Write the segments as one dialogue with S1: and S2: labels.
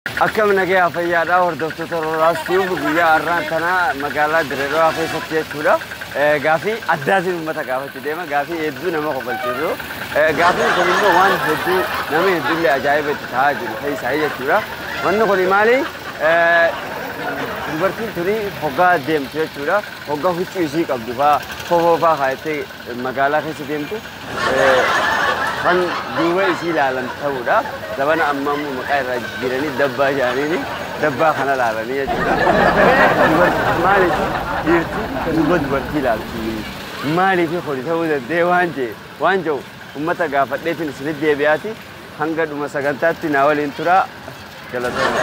S1: أكمل نجيا في يدا وردت تروراس فيو بيجا أران تنا مقالة دريرو في فتية كولا قافي أدازي ممتا قافة تديما قافي يدو نما قبل تدو قافي كلنا وان هدو نما هدو اللي أجايب تتهاجر هي سعيدة كولا وانو كل مالي dubartiin tuni hoggaa deemtu jechuudha. Hoggaa huccuu isii qabdu fa'aa fofofaa kaayattee magaalaa keessa deemtu kan duuba isii ilaalan ta'uudha. Dabana amma immoo maqaa irraa jiranii dabbaa jedhaniini dabbaa kana ilaalanii jechuudha. Maaliif dhiirti duuba dubartii ilaalti? Maaliif kuni ta'uu danda'e waan jedhu uummata gaafadheetiin isinitti deebi'aati hanga dhuma sagantaatti naa waliin turaa galatooma.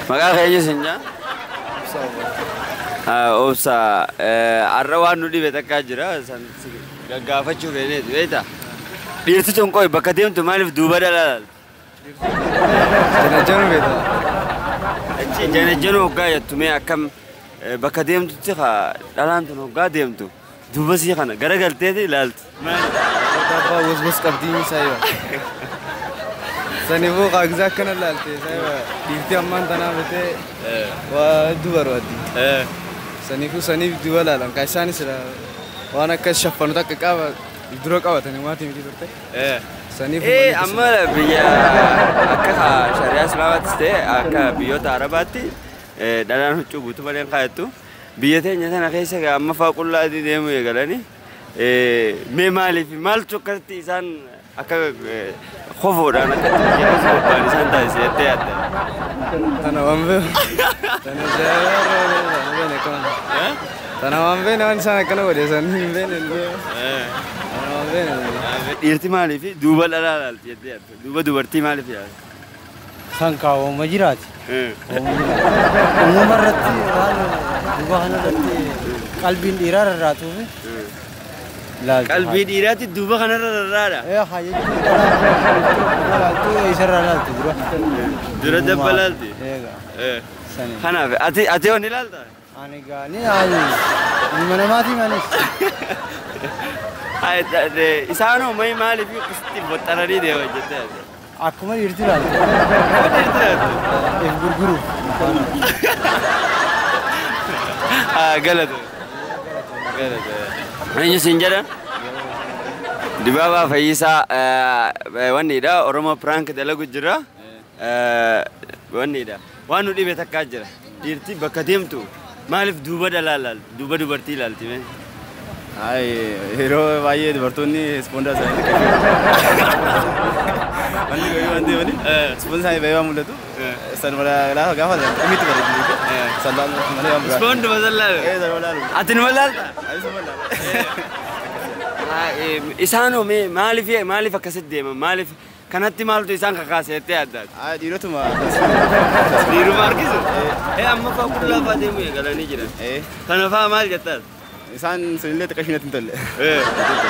S1: Maqaa keenya sinjaa? Obsa arra waan nu dhibe takkaa jira gaggaafachuu feeneeti beektaa? Dhiirti tun qoy bakka deemtu maaliif duuba dhalaalaalti?
S2: Janajjanu beektaa?
S1: Achi janajjanu hoggaa jettumee akkam bakka deemtutti dhalaan tun hoggaa deemtu duuba sii kana garagalteeti ilaalti.
S2: Dabbaa waswas qabdii isaa yoo. Saniifuu qaagzaa akkana ilaalte dhiirtii ammaan tanaa bitee waa dubarwaati. Saniif duba ilaalan kan isaanis waan akka shaffanu takka qaba dura qabatanii maatii miti turte.
S1: Amma biyya akka shari'aa islaamaattis ta'e akka biyyoota arabaatti dhalaan huccuu guutuu malee kaayattu biyya teenya sana keessa amma fa'aa qullaa adii deemuu eegalanii mee maaliif maaltu akkasitti isaan akka khofoodhaan akka jechuun bobbaan isaan taasisee jettee yaadda.
S2: Tana waan beeku. Tana jaalalaan kan. Tana waan beeku waan isaan akkana godhesan hin beekne illee. Tana waan beeku.
S1: Dhiirti maaliif duuba dhalaa ilaalti jettee yaadda? Duuba dubartii maaliif yaadda?
S3: San kaawwama jiraati. Uumama irratti duuba kana irratti qalbiin dhiiraa rarraatuufi.
S1: Qalbii dhiiraatti duuba kanarra rarraadha. Dura dabba laalti. Kanaaf ati waan ilaalta?
S3: Ani gaani ilma namaatii manis.
S1: Isaanoo maaliif akkasitti boxxaranii deeman jettee?
S3: Akkuma dhiirti ilaalti. If gurguruuf.
S1: Galata. Eenyu siin jedha? Dibaabaa Fayyisaa wanniidha Oromoo prank dalagu jira. Wanniidha waan nu dhibe takkaa jira. Dhiirti bakka deemtu maaliif duuba dhalaalaalti? Duuba dubartii ilaalti mee?
S2: Yeroo baay'ee dubartoonni ispoondaa isaanii wanni wanti ispoondaa isaanii baay'ee waan mul'atu. San mala gaafa dhimmitti bareedu. Sallaan malee waan biraa.
S1: Ispoonduma sallaan? Ati numa laalta? Isaanoo maaliif akkasitti deeman? Maaliif kanatti maaltu isaan kakaase jettee yaaddaati?
S2: Dhiirotuma.
S1: Dhiiruma harkisu? Amma fa'aa qullaa fa'aa deemuu eegalanii jiran. Kana fa'aa maal jettaas?
S2: Isaan sunillee xiqqaa ishiinatti hin tolle.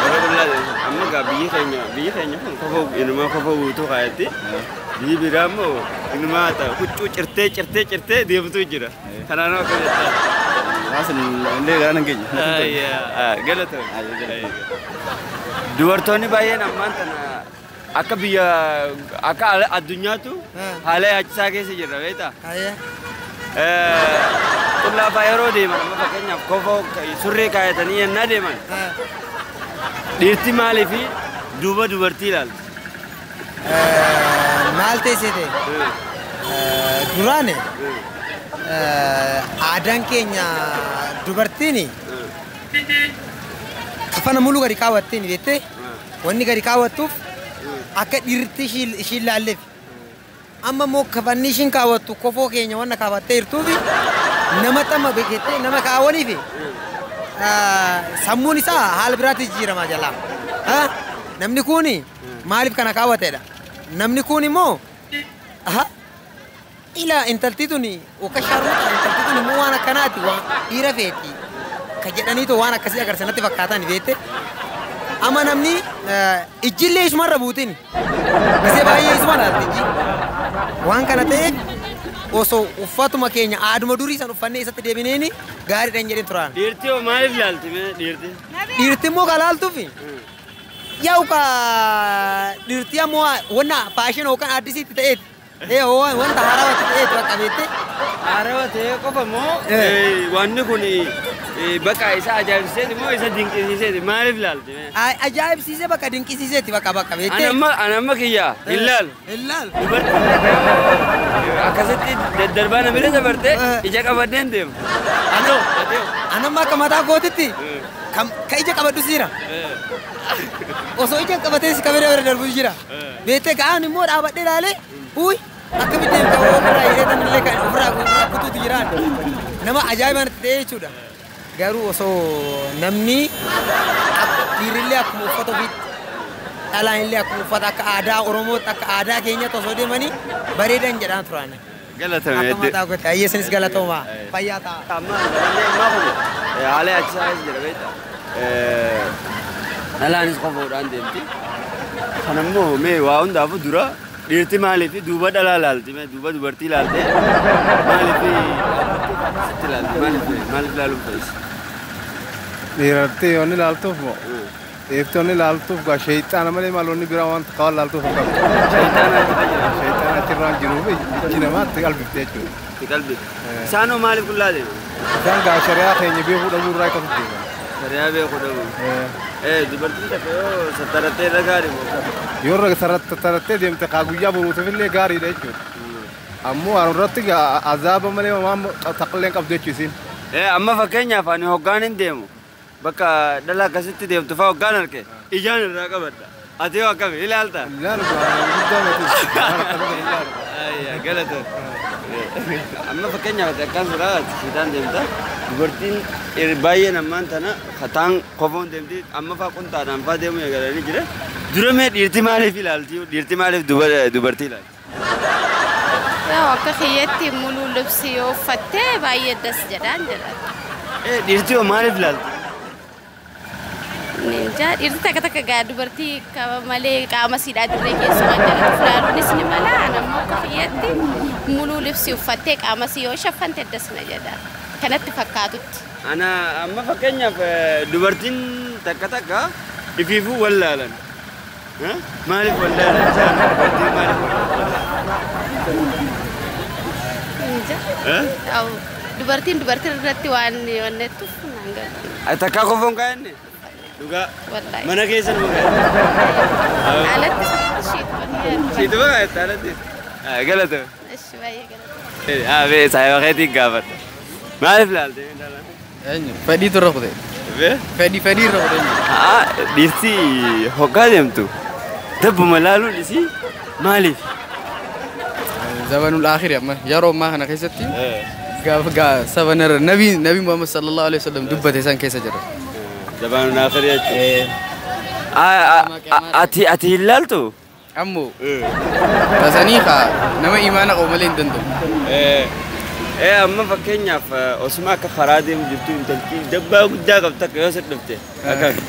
S1: Warra qullaa amma gaa biyyi keenya kun inuma kofoo guutuu kaayatti. Biyyi biraa immoo inuma huccuu cirtee deemtu jira. Kanaanoo akka jettaas.
S2: Maasin illee garaa nan geenye.
S1: Galata. Dubartoonni baay'een ammaan tana akka biyya akka addunyaatu haala yaachisaa keessa jirra beektaa? Qullaa fa'aa yeroo deeman amma fakkeenyaaf kofoo surree kaayatanii yennaa deeman dhiirti maaliif duuba dubartii ilaalti?
S3: Maal teessite? Duraane aadaan keenya dubartiin kafana muluu gadi kaawwatteen beektee wanni gadi kaawwattuuf akka dhiirti ishiin laalleef amma immoo kafanni ishiin kaawwattu kofoo keenya wanna kaawwattee jirtuufi nama xamma beektee nama kaawwaniif sammuun isaa haala biraatti jijjiiramaa jalaa. Namni kun maaliif kana kaawwateedha? Namni kun immoo ila intalti tuni oka sharmuta intalti tuni immoo waan akkanaati waan dhiira feeti ka jedhaniitoo waan akkasii agarsiisanitti fakkaatan beekte amma namni ijjillee isumarra buutin gisee baay'ee isuma dhaalti ijji waan kana ta'eef osoo uffatuma keenya aaduma durii san uffannee isatti deebineeni gaariidhaan jedheen turaan.
S1: Dhiirti maaliif laalti dhiirti?
S3: Dhiirti immoo ka laaltuufi يوكا ديرتيا مو ونا فاشن وكان أديسي تتأيد إيه هو وانت هراوة تتأيد وكابيتي
S1: Arawa ta'e qofa moo wanni kun bakka isa ajaa'ibsiiseeti moo isa dinqisiiseeti maaliif ilaalti?
S3: ajaa'ibsiisee bakka dinqisiiseeti bakka beektee.
S1: Anamma kiyyaa ilaal.
S3: Ilaal.
S1: Akkasitti daddarbaa namni dabartee ija qabaddeen deema.
S3: Anamma akka mataa kootitti ka ija qabadhu siira. Osoo ija qabatee si kabajaa bira darbu jira. Beektee ga'aan immoo dhaabadhee ilaalee uy. Akkamitti ofirraa hidhatan illee kan ofirraa kutuutu jiraan nama ajaa'ibaan ta'ee jechuudha. Garuu osoo namni dhiirillee akkuma uffata ofiitti dhalaan illee akkuma uffata akka aadaa Oromootti akka aadaa keenyatti osoo deemanii bareedan jedhaan turan.
S1: Galatame.
S3: Akka mataa goote ayyeessanis galatoomaa fayyaa ta'a.
S1: Amma kun haalee achisaayis jira beekta. Dhalaanis qofoodhaan deemti. Kanammoo mee waa hundaafuu dura. Dhiirti maaliif duuba dhalaa laalti duuba dubartii laaltee maaliif sitti laalti maaliif laaluuf ta'is?
S2: Dhiirtii yoonni laaltuuf moo? Dhiirtii yoonni laaltuuf gaa sheeyxaana malee maloonni biraa wanta kawaan laaltuuf hin qabu.
S1: Sheeyxaana achirra jira.
S2: Sheeyxaana achirraan jiruuf ijji namaatti qalbifte jechuudha.
S1: Itti qalbifte. Isaanoo maaliif qullaa deema?
S2: Isaan gaa shari'aa keenya beekuu dhabuu irraa akkasitti deema.
S1: Shari'aa beekuu dhabuu. Dubartiin takka yoo sattarattee irra gaarii moo?
S2: Yoo irra sattarattee deemte kaa guyyaa boruutiifillee gaariidha jechuudha. Ammoo irratti azaaba malee waan taqalleen qabdu jechuu isiin.
S1: Amma fakkeenyaaf ani hoggaan hin deemu bakka dhala akkasitti deemtu fa'aa hoggaan arge ijaan irraa qabadda. Ati yoo akkami ilaalta?
S2: Ilaalu guddaa miti.
S1: Galata. Amma fakkeenyaaf akkaan siraa siidaan deemta. Dubartiin baay'een ammaan tana kataan qofoon deemti amma fa'aa quntaadhaan fa'aa deemu eegalanii jira. Dura mee dhiirti maaliif ilaalti? Dhiirti maaliif dubartii ilaalti?
S4: Yaa akka kiyyetti muluu libsii yoo uffattee baay'ee das jedhaan jedha.
S1: Dhiirti yoo maaliif ilaalti?
S4: Dhiirti takka gaa dubartii malee qaama siidhaa dirree keessumaa jalatti ilaaluunis ni mala. Nammoo akka kiyyetti muluu libsii uffattee qaama sii yoo shaffante das na jedha. Kanatti fakkaatutti.
S1: Ana amma fakkeenyaaf dubartiin takka ifiifuu wallaalan. Maaliif wallaalan? Dubartiin maaliif
S4: wallaalan? Dubartiin irratti waan wanneettuuf naan galu.
S1: Takkaa qofoon kaa'enne? Dhugaa? Mana keessa nu kaa'enne?
S4: Alatti
S1: shiitu kaa'ette alatti? Galatame.
S4: Ishi baay'ee galatame.
S1: Saayiba keetiin gaafadha. Maaliif ilaalte?
S2: Fedhii turre kute. Fedhii irra kute.
S1: Dhiirti hoggaa deemtu dabbuma laaluun isii maaliif?
S2: Zabanul akhir amma yeroo ammaa kana keessatti gaafa sabanarra nabi Muhammad sallallahu alaihi wasallam dubbate san keessa jira.
S1: Zabanul akhir jechuudha. Ati ilaaltu?
S2: Ammoo tasanii nama imaana qabu malee hin danda'u.
S1: Amma fakkeenyaaf osuma akka karaa deemu jirtu intalti dabbaa guddaa qabdu akka yoo sirdhufte akkami?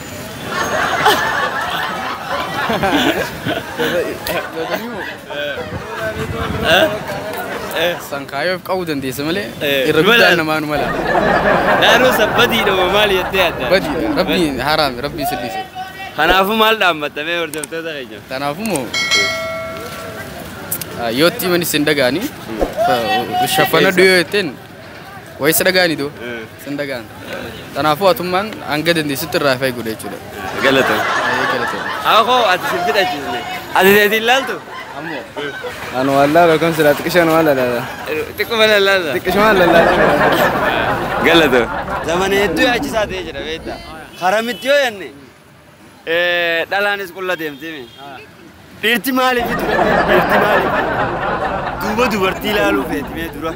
S2: Sankaayyoof qabuu dandeessa malee irra guddaan namaanu mala.
S1: Naannoo sabbadiidha maal jettee adda?
S2: Badiidha rabbiin haraami rabbiin sirriise.
S1: Kanaafuu maal dhaammattamee hordoftoota keenya?
S2: Kanaafuu moo yootti manis hin dhagaani shaffana dhiyoo jetteen wayisa dhagaani doo sin dhagaan. Kanaafuu atummaan hanga dandeessitti irraa fa'i godha jechuudha.
S1: Galatama. Akkoo ati sin fidhachiisne. Ati deetii ilaaltu?
S2: Ammoo. Anu wallaahi kan sira xiqqishaan waan lalaala.
S1: Xiqquma lalaala.
S2: Xiqqishaan lalaala.
S1: Galatama. Zamana hedduu yaachisaa ta'ee jira beektaa. Haramitti yoo jenne dhalaanis qulla deemtee. Dhiirti maaliif ture? Dhiirti maaliif? Duuba dubartii ilaaluu feetimee dura.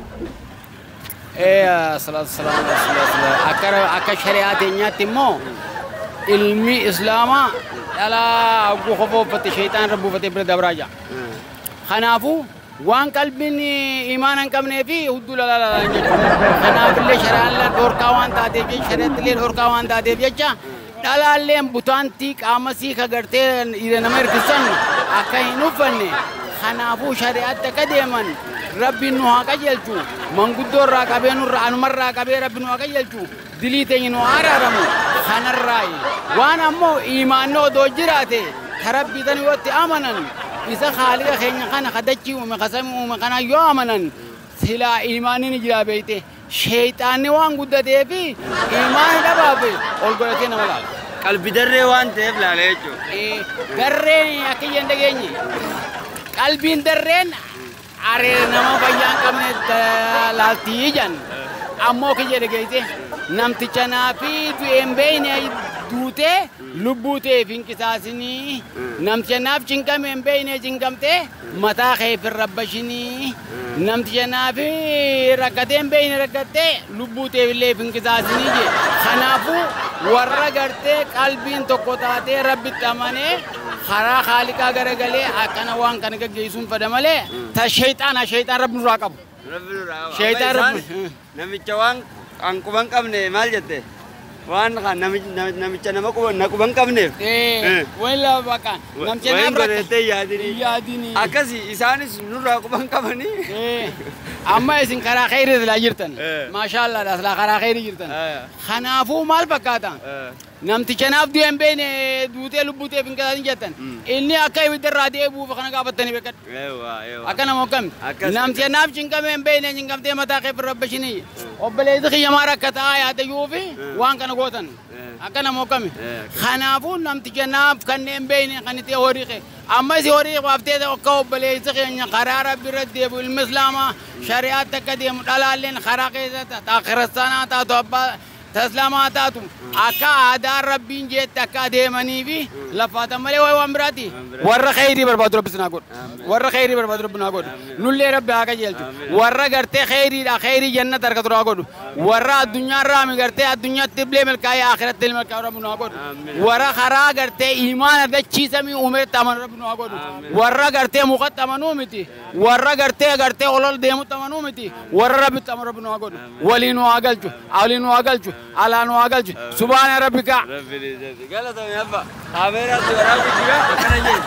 S5: Salaatu salaam akka shari'aa teenyaatti immoo ilmi islaamaa dhalaa hagguu qofa uffatte sheexaan irra buufatee bira dabraa jira. Kanaafuu waan qalbiin imaana hin qabnee fi hudduu lalaalaan jechuudha. Kanaafillee shari'aan dhorkaa waan taateef jecha shari'aattillee dhorkaa waan taateef jecha dhalaalleen butaantii qaamasii kagartee dhiira nama hirkisan akka hin uffanne kanaafuu shari'aatti akka deeman rabbiin nu haa qajeelchu manguddoo irraa qabee nurraa anumarraa qabee rabbiin nu haa qajeelchu dilii teenya nu haa araaramu خان الرأي وانا مو إيمانه دو جراته تربي ذني وقت آمنا إذا خالق خينا خان خدتشي ومقسم ومقنا يومنا سلا إيماني نجرا بيته شيطان وان قد دبي إيمان دبابي أولغرتين ولا
S1: قلبي دري وان تيف لا ليجو
S5: درين أكيد يندقيني قلبي درين أرينا ما بيان كم لالتيجان أمو كي جرجيته نمتجنا في دوام بين دوته لبوته فين كساسني نمتجنا في جنكم بين جنكمته متى خيف الربشني نمتجنا في ركعتين بين ركعتين لبوته اللي فين كساسني خنافو ورا قرته قلبين تقطعته رب التمانه خرا خالقا غرغله أكنا وان كنا كجيسون فدمله الشيطان رب نراقب شيطان رب
S1: نمي جوان أنكو بان كمنه مال جته وان خان نمي جنا نكو بان كمنه
S5: ولا بكان نم جنا
S1: وين بريته ياديني أكاسي إساني نراقب بان كمني
S5: أما إسن خرا خير لا جرتن ما شاء الله لا خرا خير جرتن خنافو مال بكاتان نمتي جناب دي ام بين دوتي لبوتي بين كذا جتن إني أكاي ودر رادي أبو فخنا قابتني بكت
S1: ايوه
S5: أكنا موكم نمتي جناب جنكم ام بين جنكم تي متى خير ربشني وبلي ذخي يمارا كتايا تيوفي وان كنا قوتن أكنا موكم خنافون نمتي جناب كن ام بين كنتي هوريخ أما زي هوريخ وابتدى وكوب بلي ذخي قرار برد أبو المسلمة شريعة تقديم دلالين خراقي تأخر السنة تأتوبا تسلاماتاتو أكا آدار ربين جيت أكا ديماني في لفاتا ملي وامراتي ورّا خيري برباد ربنا قول ورّا خيري برباد ربنا قول نولي ربي آكا جيلتو ورّا قرتي خيري لا خيري جنة تركت راقول ورّا الدنيا رامي قرتي الدنيا تبلي ملكاي آخرت تل ملكاي ربنا قول ورّا خرا قرتي إيمان ده چيزمي عمر تمن ربنا قول ورّا قرتي مقت تمنو متي ورّا قرتي أولل ديمو تمنو متي ورّا ربي تمن ربنا قول ولينو آقلجو أولينو آقلجو على نواقل سبحان ربك
S1: ربي قال يا أبا أميرات ورابي كذا أنا جاي